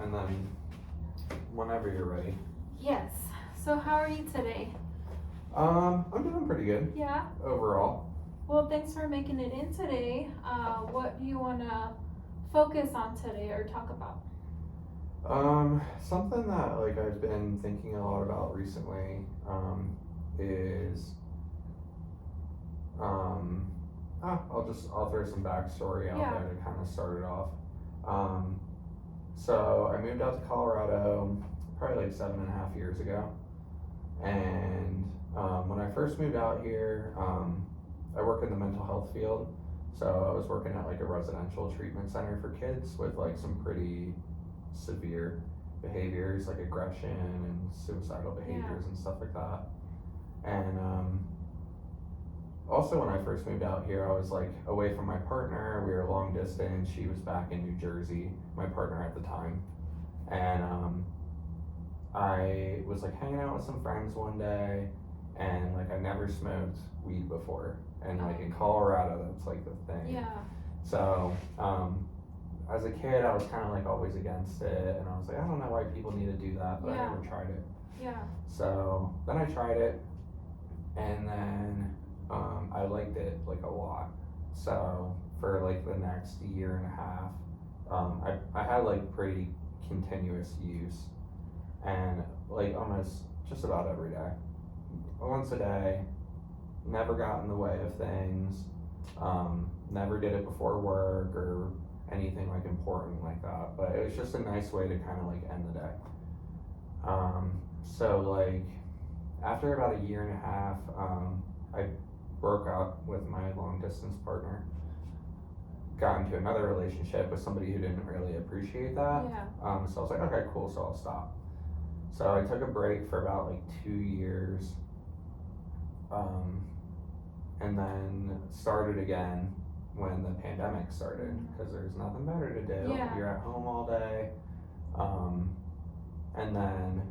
and then whenever you're ready. Yes. So how are you today? I'm doing pretty good Yeah. overall. Well, thanks for making it in today. What do you want to focus on today or talk about? Something that like I've been thinking a lot about recently, is um, I'll throw some backstory out Yeah. there to kind of start it off. Um, so I moved out to Colorado probably like 7.5 years ago, and when I first moved out here, I work in the mental health field. So I was working at like a residential treatment center for kids with like some pretty severe behaviors like aggression and suicidal behaviors and stuff like that. And also when I first moved out here, I was like away from my partner. We were long distance. She was back in New Jersey, my partner at the time. And I was like hanging out with some friends one day, and like I never smoked weed before. And like in Colorado, that's like the thing. Yeah. So, as a kid, I was kind of like always against it, and I was like, I don't know why people need to do that, but I Yeah. never tried it. Yeah. So then I tried it, and then I liked it like a lot. So for like the next year and a half, I had like pretty continuous use, and like almost just about every day, once a day. Never got in the way of things. Never did it before work or anything like important like that. But it was just a nice way to kind of like end the day. So like after about a year and a half, I broke up with my long distance partner. Got into another relationship with somebody who didn't really appreciate that. Yeah. So I was like, okay, cool. So I'll stop. So I took a break for about like 2 years. And then started again when the pandemic started, because there's nothing better to do. Yeah. You're at home all day. And then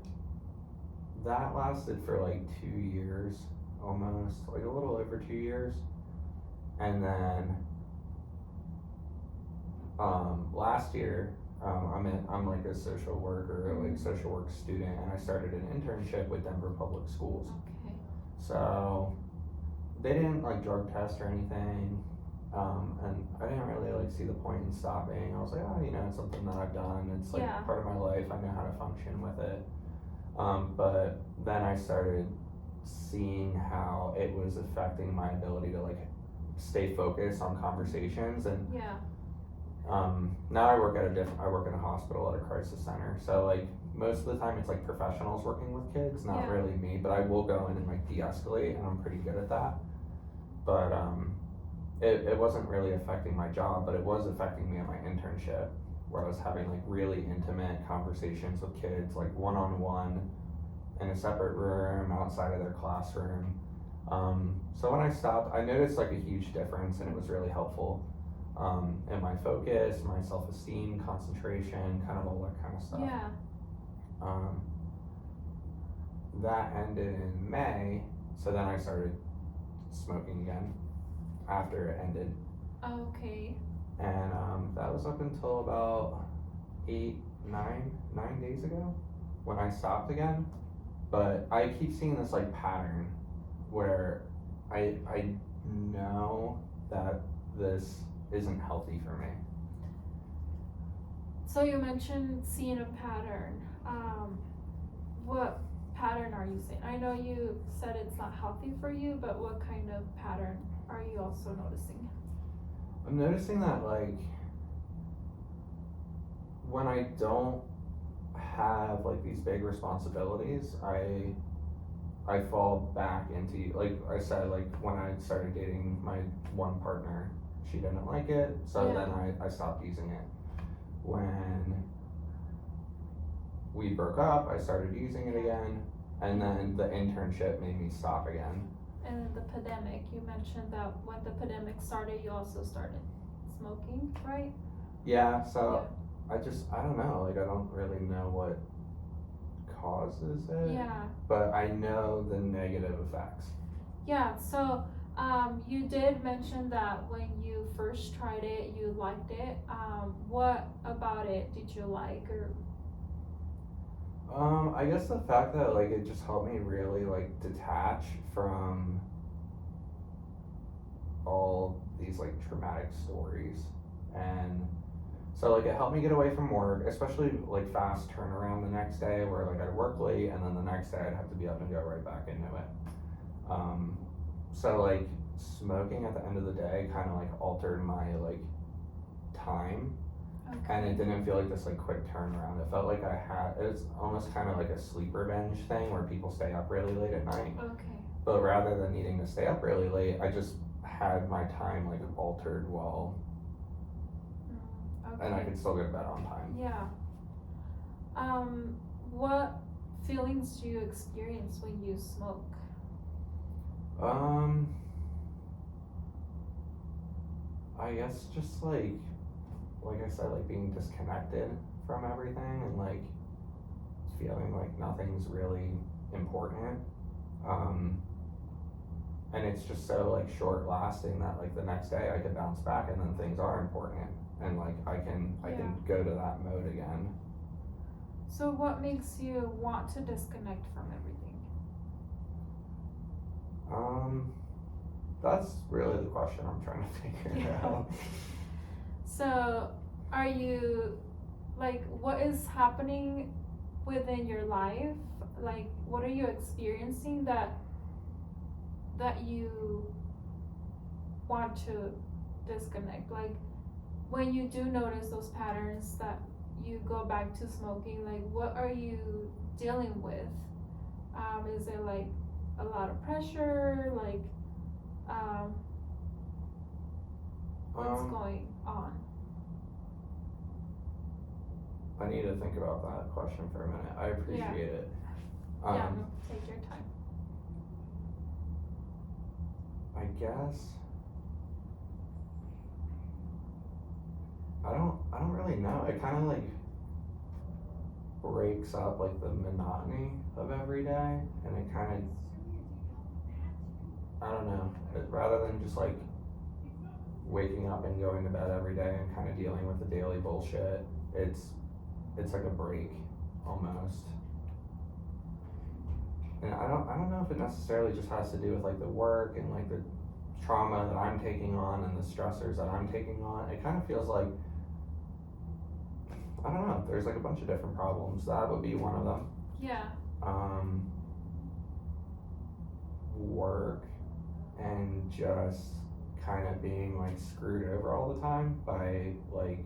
that lasted for like 2 years, almost, like a little over 2 years. And then last year, I'm like a social worker, like social work student, and I started an internship with Denver Public Schools. Okay. So they didn't like drug test or anything, and I didn't really like see the point in stopping. I was like, oh, it's something that I've done. It's like part of my life. I know how to function with it. But then I started seeing how it was affecting my ability to like stay focused on conversations. And Yeah. now I work in a hospital at a crisis center. So like most of the time it's like professionals working with kids, not really me, but I will go in and like de-escalate, and I'm pretty good at that. But it wasn't really affecting my job, but it was affecting me at my internship, where I was having like really intimate conversations with kids, like one-on-one in a separate room outside of their classroom. So when I stopped, I noticed like a huge difference, and it was really helpful in my focus, my self-esteem, concentration, kind of all that kind of stuff. Yeah. That ended in May, so then I started smoking again after it ended. Okay. And that was up until about 9 days ago when I stopped again. But I keep seeing this like pattern where I know that this isn't healthy for me. So you mentioned seeing a pattern. What pattern are you seeing? I know you said it's not healthy for you, but what kind of pattern are you also noticing? I'm noticing that like when I don't have like these big responsibilities, I fall back into, like I said, like when I started dating my one partner, she didn't like it, so then I stopped using it. When we broke up, I started using it again, and then the internship made me stop again. And the pandemic, you mentioned that when the pandemic started, you also started smoking, right? Yeah, so I don't know, like I don't really know what causes it. Yeah. But I know the negative effects. Yeah, so You did mention that when you first tried it, you liked it. What about it did you like, or I guess the fact that like it just helped me really like detach from all these like traumatic stories, and so like it helped me get away from work, especially like fast turnaround the next day where like I'd work late and then the next day I'd have to be up and go right back into it. Um, so like smoking at the end of the day kind of like altered my like time, and it didn't feel like this like quick turnaround. It felt like it was almost kind of like a sleep revenge thing where people stay up really late at night. Okay. But rather than needing to stay up really late, I just had my time like altered well, Okay. and I could still go to bed on time. Yeah. What feelings do you experience when you smoke? I guess just like I said, like being disconnected from everything and like feeling like nothing's really important. Um, and it's just so like short lasting that like the next day I can bounce back and then things are important and like I can go to that mode again. So what makes you want to disconnect from everything? That's really the question I'm trying to figure out. So are you, like, what is happening within your life? Like, what are you experiencing that you want to disconnect? Like, when you do notice those patterns that you go back to smoking, like, what are you dealing with? Is it like a lot of pressure? Like, what's going on? I need to think about that question for a minute. I appreciate it. Yeah, no, take your time. I guess I don't really know. It kind of like breaks up like the monotony of every day, and it kind of, I don't know. Rather than just like waking up and going to bed every day and kind of dealing with the daily bullshit, it's like a break almost. And I don't know if it necessarily just has to do with like the work and like the trauma that I'm taking on and the stressors that I'm taking on. It kind of feels like, I don't know, there's like a bunch of different problems. That would be one of them. Yeah. Work and just kind of being like screwed over all the time by like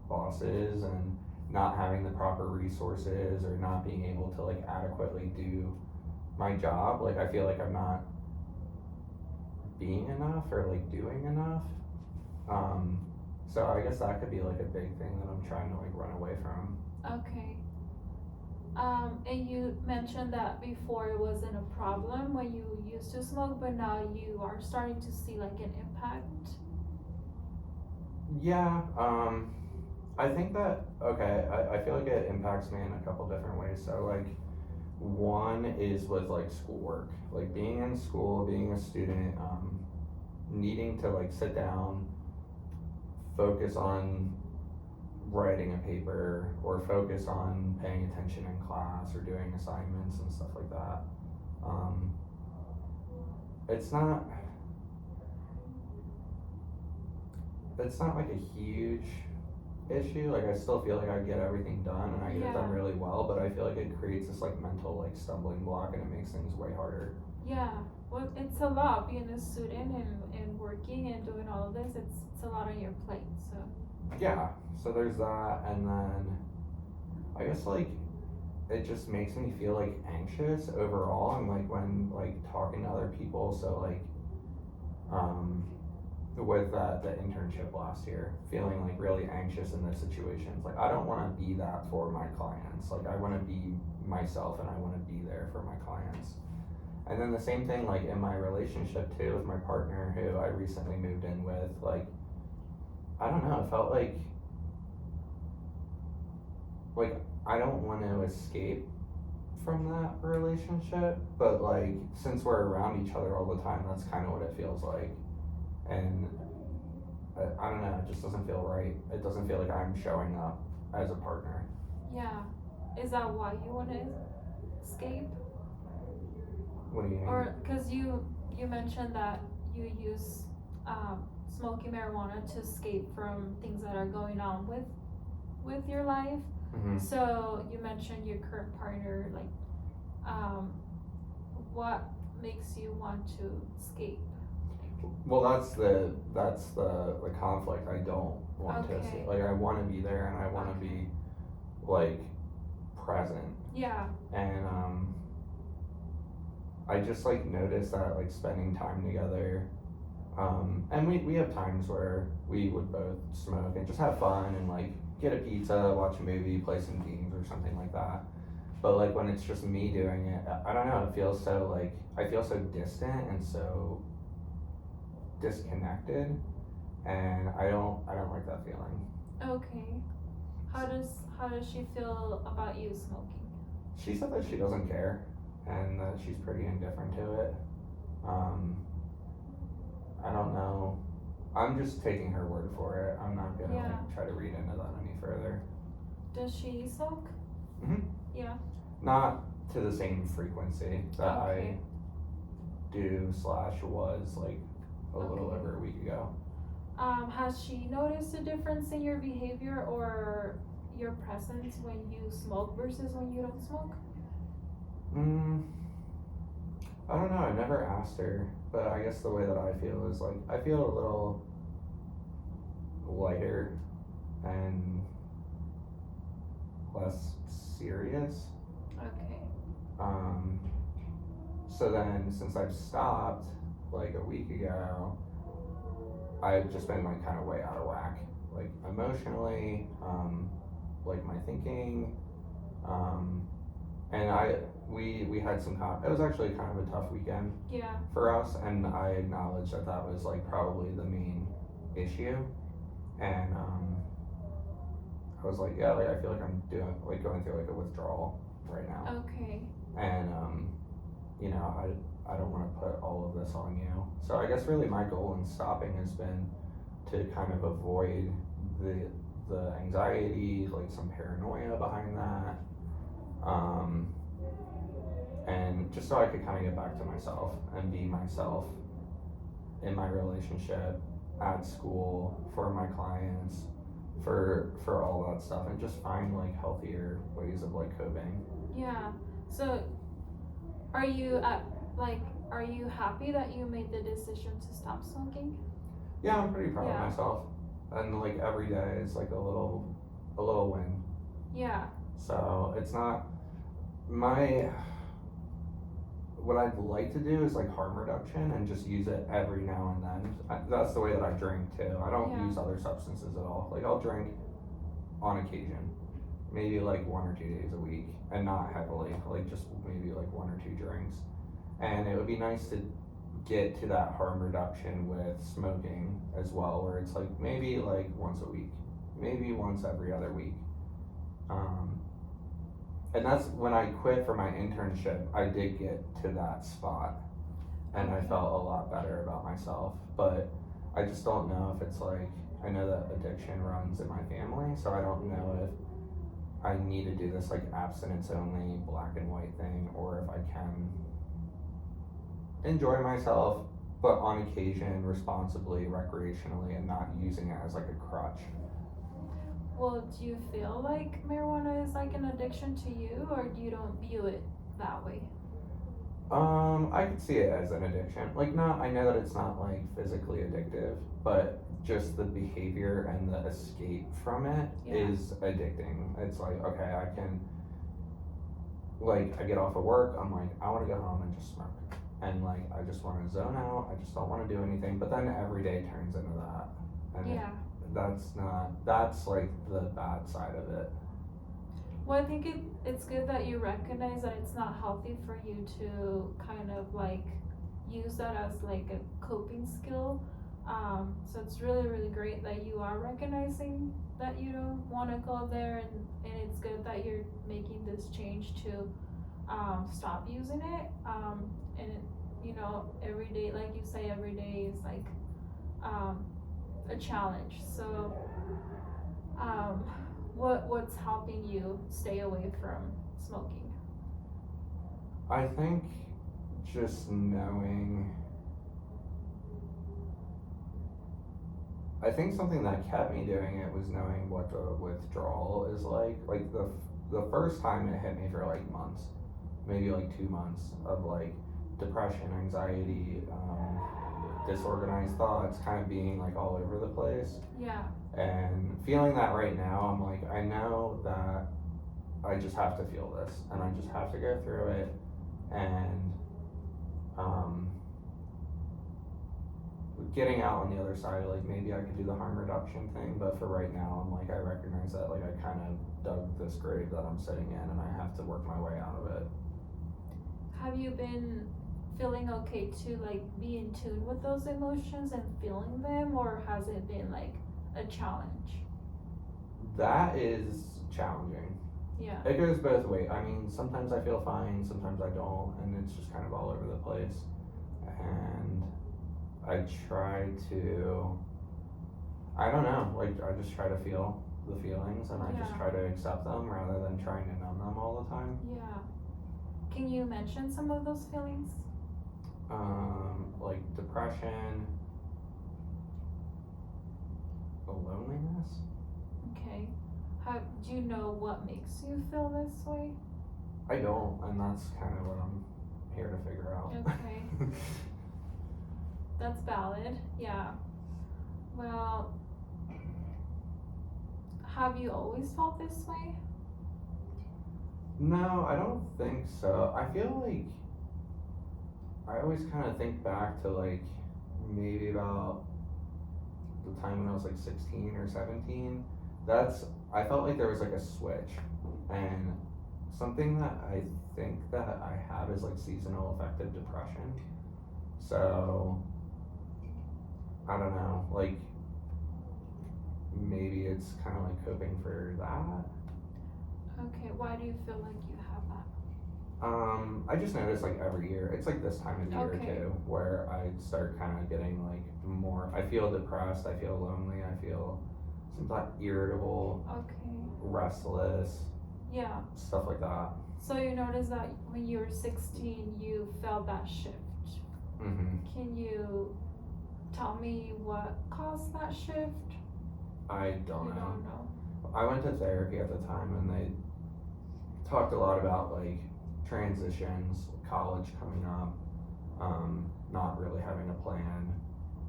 bosses and not having the proper resources or not being able to like adequately do my job. Like I feel like I'm not being enough or like doing enough. So I guess that could be like a big thing that I'm trying to like run away from. Okay. And you mentioned that before it wasn't a problem when you used to smoke, but now you are starting to see like an impact. Yeah, I think that, okay, I feel like it impacts me in a couple different ways. So like one is with like schoolwork, like being in school, being a student, needing to like sit down, focus on writing a paper or focus on paying attention in class or doing assignments and stuff like that. It's not like a huge issue. Like I still feel like I get everything done and I get it done really well, but I feel like it creates this like mental like stumbling block and it makes things way harder. Yeah, well, it's a lot being a student and working and doing all of this. It's a lot on your plate, so. Yeah, so there's that, and then I guess like it just makes me feel like anxious overall, and like when like talking to other people. So like with the internship last year, feeling like really anxious in those situations. Like I don't want to be that for my clients. Like I want to be myself and I want to be there for my clients. And then the same thing like in my relationship too with my partner who I recently moved in with. Like I don't know, it felt like I don't want to escape from that relationship, but like since we're around each other all the time, that's kind of what it feels like. And I don't know, it just doesn't feel right. It doesn't feel like I'm showing up as a partner. Yeah. Is that why you want to escape? What do you mean? Or because you mentioned that you use smoking marijuana to escape from things that are going on with your life. Mm-hmm. So you mentioned your current partner, like, what makes you want to escape? Well, that's the conflict. I don't want to Okay. like I want to be there and I want to be like present. Yeah. And I just like noticed that like spending time together, and we have times where we would both smoke and just have fun and like get a pizza, watch a movie, play some games or something like that. But like when it's just me doing it, I don't know, it feels so like I feel so distant and so disconnected, and I don't like that feeling. Okay. How does she feel about you smoking? She said that she doesn't care and that she's pretty indifferent to it. I don't know. I'm just taking her word for it. I'm not gonna Yeah. like try to read into that any further. Does she smoke? Mhm. Yeah. Not to the same frequency that Okay. I do / was like a little Okay. over a week ago. Has she noticed a difference in your behavior or your presence when you smoke versus when you don't smoke? I don't know. I've never asked her, but I guess the way that I feel is like I feel a little lighter and less serious. Okay. So then since I've stopped like a week ago, I've just been like kind of way out of whack, like emotionally, like my thinking, and we had some it was actually kind of a tough weekend Yeah. for us, and I acknowledge that that was like probably the main issue, and I was like, yeah, like I feel like I'm going through like a withdrawal right now, Okay. and you know, I don't want to put all of this on you. So I guess really my goal in stopping has been to kind of avoid the anxiety, like some paranoia behind that, and just so I could kind of get back to myself and be myself in my relationship, at school, for my clients, for all that stuff, and just find like healthier ways of like coping. Yeah. So are you happy that you made the decision to stop smoking? Yeah, I'm pretty proud Yeah. of myself, and like every day is like a little win. Yeah. So it's not my what I'd like to do is like harm reduction and just use it every now and then. That's the way that I drink too. I don't Yeah. use other substances at all. Like I'll drink on occasion, maybe like 1 or 2 days a week, and not heavily. Like just maybe like 1 or 2 drinks. And it would be nice to get to that harm reduction with smoking as well, where it's like maybe like once a week, maybe once every other week. And that's when I quit for my internship, I did get to that spot and I Okay. felt a lot better about myself. But I just don't know if it's like, I know that addiction runs in my family, so I don't know if I need to do this like abstinence only black and white thing, or if I can enjoy myself, but on occasion, responsibly, recreationally, and not using it as like a crutch. Well, do you feel like marijuana is like an addiction to you, or you don't view it that way? I could see it as an addiction. Like, not, I know that it's not like physically addictive, but just the behavior and the escape from it is Yeah. addicting. It's like, okay, I can, like, I get off of work, I'm like, I want to go home and just smoke. And like, I just want to zone out, I just don't want to do anything. But then every day turns into that. And Yeah. that's like the bad side of it. Well, I think it's good that you recognize that it's not healthy for you to kind of like use that as like a coping skill. So it's really, really great that you are recognizing that you don't want to go there, and it's good that you're making this change to stop using it. And you know, every day, like you say, every day is like a challenge. So what's helping you stay away from smoking? I think just knowing. I think something that kept me doing it was knowing what the withdrawal is like. Like the first time it hit me for like months, maybe like 2 months of like depression, anxiety, disorganized thoughts, kind of being like all over the place. Yeah. And feeling that right now, I'm like, I know that I just have to feel this, and I just have to go through it, and getting out on the other side, like maybe I could do the harm reduction thing, but for right now, I'm like, I recognize that like I kind of dug this grave that I'm sitting in, and I have to work my way out of it. Have you been feeling okay to like be in tune with those emotions and feeling them, or has it been like a challenge? That is challenging. Yeah. It goes both ways. I mean, sometimes I feel fine, sometimes I don't, and it's just kind of all over the place. And I try to, I don't know, like I just try to feel the feelings, and I just Yeah. try to accept them rather than trying to numb them all the time. Yeah. Can you mention some of those feelings? Like depression, loneliness. Okay. Do you know what makes you feel this way? I don't, and that's kind of what I'm here to figure out. Okay. That's valid. Yeah. Well, have you always felt this way? No, I don't think so. I feel like I always kind of think back to like maybe about the time when I was like 16 or 17. I felt like there was like a switch, and something that I think that I have is like seasonal affective depression. So I don't know, like maybe it's kind of like coping for that. Okay. Why do you feel like you have that? I just noticed like every year, it's like this time of year Okay. too, where I start kind of getting like more, I feel depressed, I feel lonely, I feel sometimes irritable, Okay. restless, Yeah. stuff like that. So you noticed that when you were 16, you felt that shift. Can you tell me what caused that shift? I don't You know. don't know. I went to therapy at the time, and they talked a lot about like transitions, college coming up, not really having a plan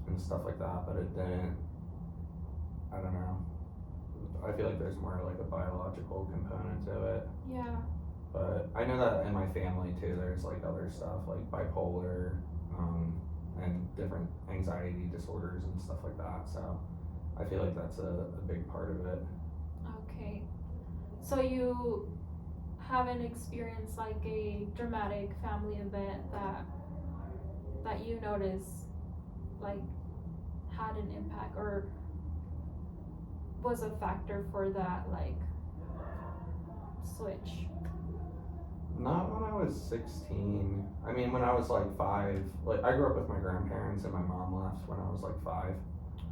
and stuff like that, but it didn't, I don't know. I feel like there's more like a biological component to it, Yeah. but I know that in my family too, there's like other stuff like bipolar, and different anxiety disorders and stuff like that, so I feel like that's a big part of it. Okay. So you haven't experienced like a dramatic family event that you notice like had an impact or was a factor for that like switch? Not when I was 16. I mean, when I was like 5, like I grew up with my grandparents, and my mom left when I was like 5,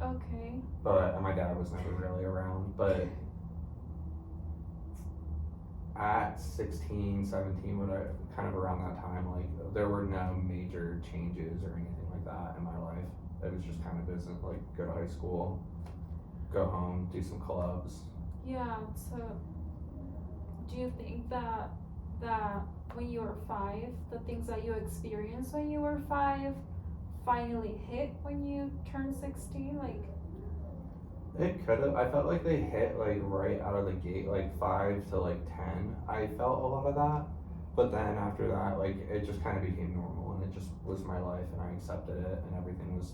Okay. and my dad was never really around, but at 16, 17, kind of around that time, like there were no major changes or anything like that in my life. It was just kind of business, like go to high school, go home, do some clubs. Yeah. So do you think that when you were 5, the things that you experienced when you were 5 finally hit when you turned 16? Like, It could have. I felt like they hit like right out of the gate, like 5 to like 10. I felt a lot of that, but then after that, like it just kind of became normal, and it just was my life, and I accepted it, and everything was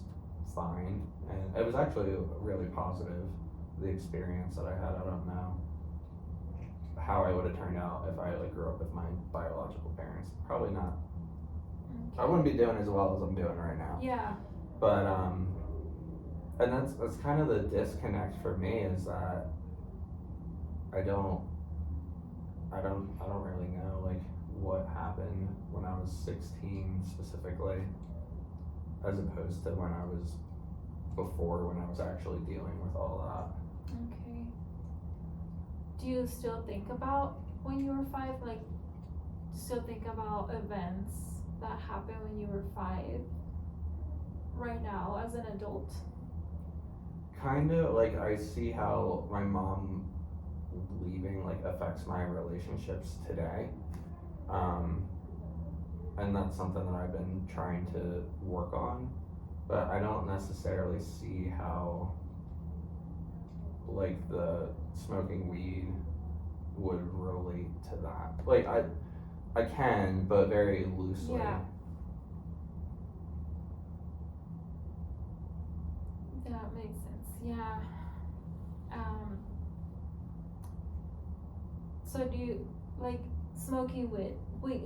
fine, and it was actually really positive. The experience that I had, I don't know how I would have turned out if I like grew up with my biological parents. Probably not. I wouldn't be doing as well as I'm doing right now. yeah. But and that's kind of the disconnect for me, is that I don't really know like what happened when I was 16 specifically, as opposed to when I was before, when I was actually dealing with all that. Okay. Do you still think about when you were 5? Like, still think about events that happened when you were 5 right now as an adult? Kind of, like, I see how my mom leaving, like, affects my relationships today. And that's something that I've been trying to work on, but I don't necessarily see how, like, the smoking weed would relate to that. Like, I can, but very loosely. Yeah. That makes sense. Yeah. So do you like smoking weed?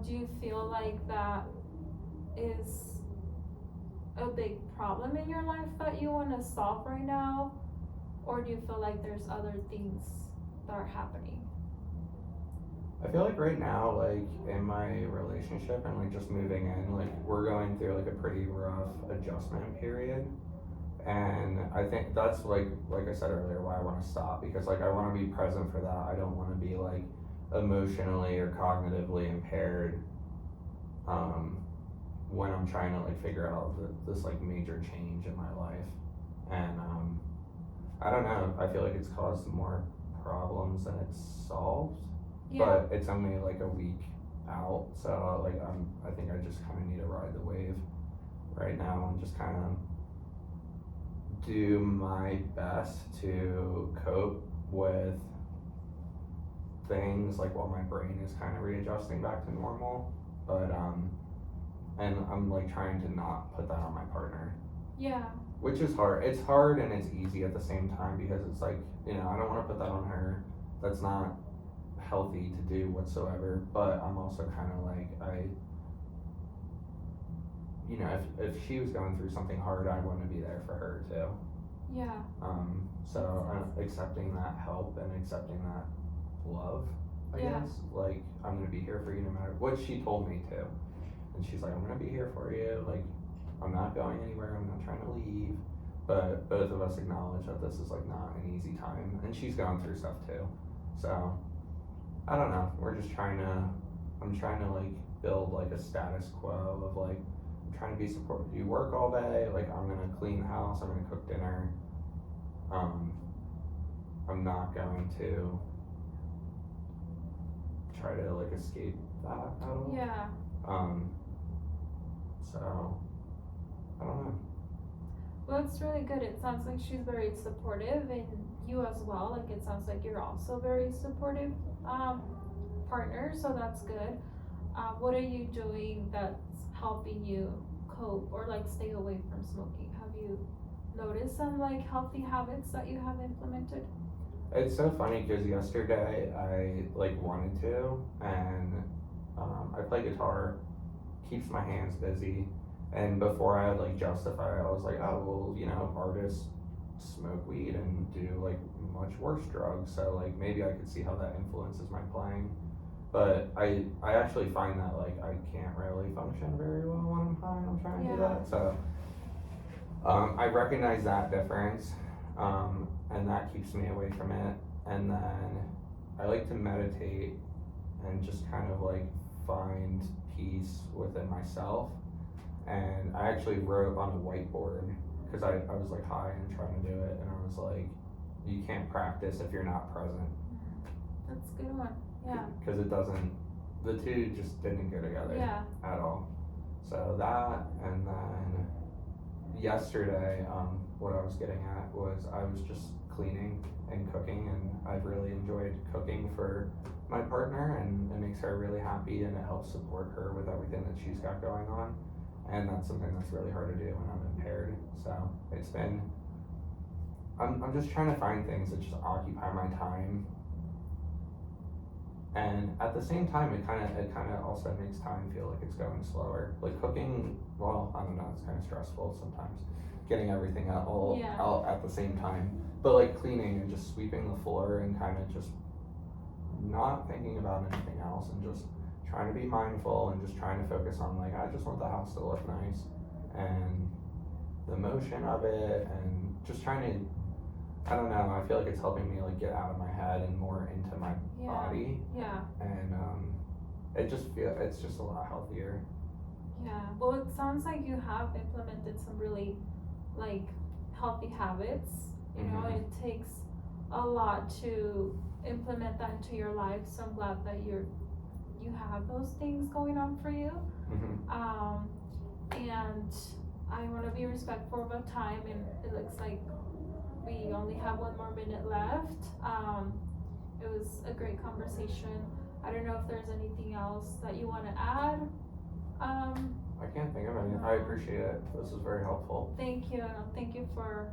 Do you feel like that is a big problem in your life that you want to solve right now, or do you feel like there's other things that are happening? I feel like right now, like, in my relationship and, like, just moving in, like, we're going through, like, a pretty rough adjustment period. And I think that's, like I said earlier, why I want to stop, because, like, I want to be present for that. I don't want to be, like, emotionally or cognitively impaired when I'm trying to, like, figure out this, like, major change in my life. And I don't know, I feel like it's caused more problems than it's solved. Yeah. But it's only like a week out, so like I think I just kind of need to ride the wave right now and just kind of do my best to cope with things, like, while my brain is kind of readjusting back to normal. But and I'm, like, trying to not put that on my partner, Yeah. which is hard. It's hard and it's easy at the same time, because it's like, you know, I don't want to put that on her. That's not healthy to do whatsoever. But I'm also kind of like, you know, if she was going through something hard, I want to be there for her too. Yeah. So accepting that help and accepting that love, I Yeah. guess. Like, I'm gonna be here for you no matter what. She told me to, and she's like, I'm gonna be here for you. Like, I'm not going anywhere. I'm not trying to leave. But both of us acknowledge that this is, like, not an easy time, and she's going through stuff too. So I don't know. I'm trying to, like, build, like, a status quo of, like, I'm trying to be supportive. You work all day. Like, I'm gonna clean the house. I'm gonna cook dinner. I'm not going to try to, like, escape that at all. Yeah. So I don't know. Well, it's really good. It sounds like she's very supportive, and you as well. Like, it sounds like you're also very supportive partner, so that's good. What are you doing that's helping you cope or, like, stay away from smoking? Have you noticed some, like, healthy habits that you have implemented? It's so funny because yesterday I, like, wanted to, and I play guitar, keeps my hands busy. And before I had, like, justify, I was like, oh, well, you know, artists smoke weed and do, like, much worse drugs, so, like, maybe I could see how that influences my playing. But I actually find that, like, I can't really function very well when I'm high and I'm trying to do Yeah. that. So I recognize that difference, and that keeps me away from it. And then I like to meditate and just kind of, like, find peace within myself. And I actually wrote on a whiteboard, because I was, like, high and trying to do it, and I was like, you can't practice if you're not present. That's a good one. Yeah. Because it doesn't, the two just didn't go together Yeah. at all. So that, and then yesterday, what I was getting at was I was just cleaning and cooking, and I've really enjoyed cooking for my partner, and it makes her really happy, and it helps support her with everything that she's got going on. And that's something that's really hard to do when I'm impaired. So it's been, I'm just trying to find things that just occupy my time. And at the same time, it kind of also makes time feel like it's going slower. Like cooking, well, I don't know, it's kind of stressful sometimes, getting everything out at the same time. But, like, cleaning and just sweeping the floor and kind of just not thinking about anything else and just trying to be mindful and just trying to focus on like, I just want the house to look nice and the motion of it and just trying to, I don't know, I feel like it's helping me like get out of my head and more into my Yeah. body, Yeah. and it's just a lot healthier. Yeah. Well, it sounds like you have implemented some really like healthy habits. You know, Mhm. it takes a lot to implement that into your life. So I'm glad that you have those things going on for you. Mhm. And I want to be respectful of our time, and it looks like we only have 1 more minute left. It was a great conversation. I don't know if there's anything else that you want to add. I can't think of any. I appreciate it. This is very helpful. Thank you. Thank you for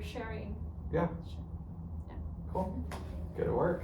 sharing. Yeah. Cool. Good work.